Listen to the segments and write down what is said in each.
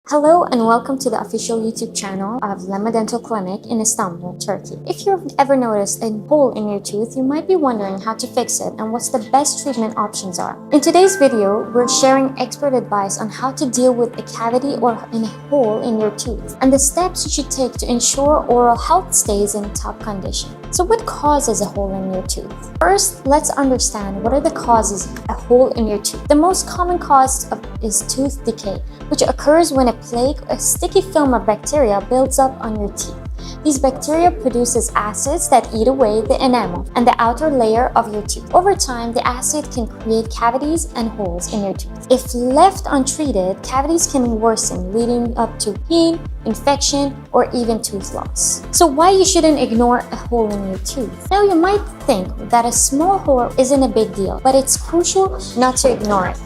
Hello and welcome to the official YouTube channel of Lema Dental Clinic in Istanbul, Turkey. If you've ever noticed a hole in your tooth, you might be wondering how to fix it and what's the best treatment options are. In today's video, we're sharing expert advice on how to deal with a cavity or a hole in your tooth and the steps you should take to ensure oral health stays in top condition. So what causes a hole in your tooth? First, let's understand what are the causes of a hole in your tooth. The most common cause is tooth decay, which occurs when a plaque, a sticky film of bacteria builds up on your teeth. These bacteria produces acids that eat away the enamel and the outer layer of your tooth. Over time, the acid can create cavities and holes in your tooth. If left untreated, cavities can worsen, leading up to pain, infection, or even tooth loss. So why you shouldn't ignore a hole in your tooth? Now you might think that a small hole isn't a big deal, but it's crucial not to ignore it.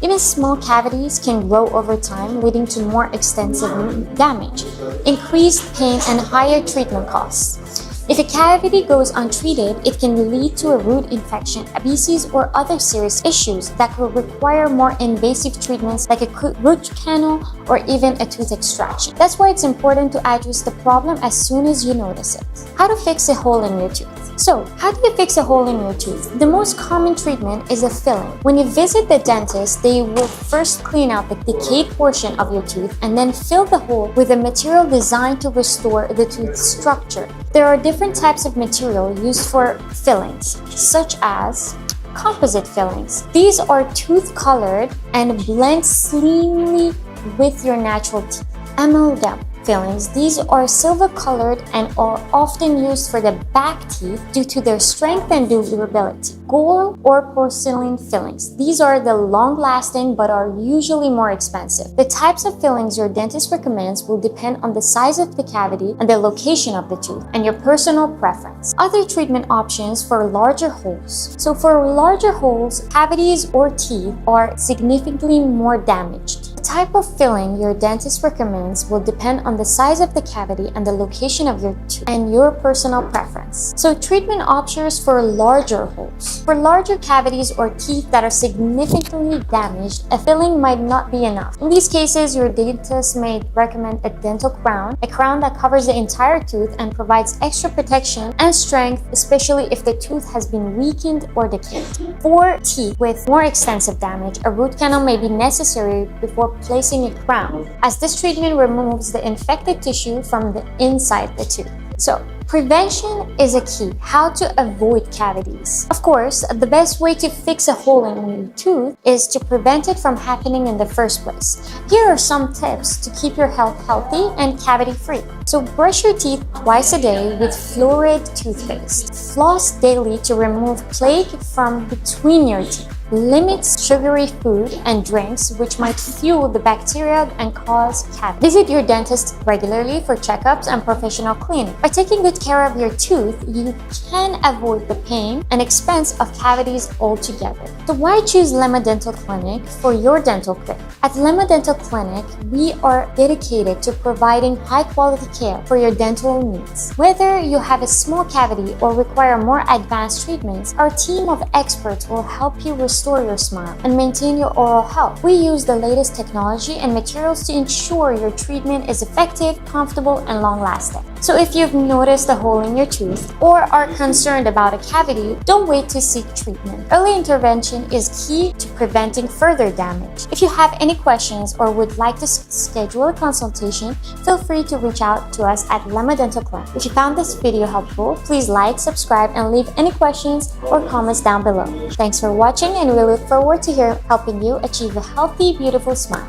Even small cavities can grow over time, leading to more extensive damage, increased pain, and higher treatment costs. If a cavity goes untreated, it can lead to a root infection, abscesses, or other serious issues that could require more invasive treatments like a root canal or even a tooth extraction. That's why it's important to address the problem as soon as you notice it. How to fix a hole in your tooth? So, how do you fix a hole in your tooth? The most common treatment is a filling. When you visit the dentist, they will first clean out the decayed portion of your tooth and then fill the hole with a material designed to restore the tooth structure. There are different types of material used for fillings, such as composite fillings. These are tooth-colored and blend slimly with your natural teeth. Amalgam fillings. These are silver-colored and are often used for the back teeth due to their strength and durability. Gold or porcelain fillings. These are the long-lasting but are usually more expensive. The types of fillings your dentist recommends will depend on the size of the cavity and the location of the tooth and your personal preference. Other treatment options for larger holes. So for larger holes, cavities or teeth are significantly more damaged. The type of filling your dentist recommends will depend on the size of the cavity and the location of your tooth and your personal preference. So treatment options for larger holes. For larger cavities or teeth that are significantly damaged, a filling might not be enough. In these cases, your dentist may recommend a dental crown, a crown that covers the entire tooth and provides extra protection and strength, especially if the tooth has been weakened or decayed. For teeth with more extensive damage, a root canal may be necessary before placing a crown, as this treatment removes the infected tissue from the inside the tooth. So, prevention is a key. How to avoid cavities. Of course, the best way to fix a hole in your tooth is to prevent it from happening in the first place. Here are some tips to keep your health healthy and cavity-free. So brush your teeth twice a day with fluoride toothpaste. Floss daily to remove plaque from between your teeth. Limit sugary food and drinks which might fuel the bacteria and cause cavities. Visit your dentist regularly for checkups and professional cleaning. By taking good care of your tooth, you can avoid the pain and expense of cavities altogether. So why choose Lema Dental Clinic for your dental care? At Lema Dental Clinic, we are dedicated to providing high-quality care for your dental needs. Whether you have a small cavity or require more advanced treatments, our team of experts will help you restore your smile and maintain your oral health. We use the latest technology and materials to ensure your treatment is effective, comfortable, and long-lasting. So if you've noticed a hole in your tooth or are concerned about a cavity, don't wait to seek treatment. Early intervention is key to preventing further damage. If you have any questions or would like to schedule a consultation, feel free to reach out to us at Lema Dental Clinic. If you found this video helpful, please like, subscribe, and leave any questions or comments down below. Thanks for watching, and we look forward to helping you achieve a healthy, beautiful smile.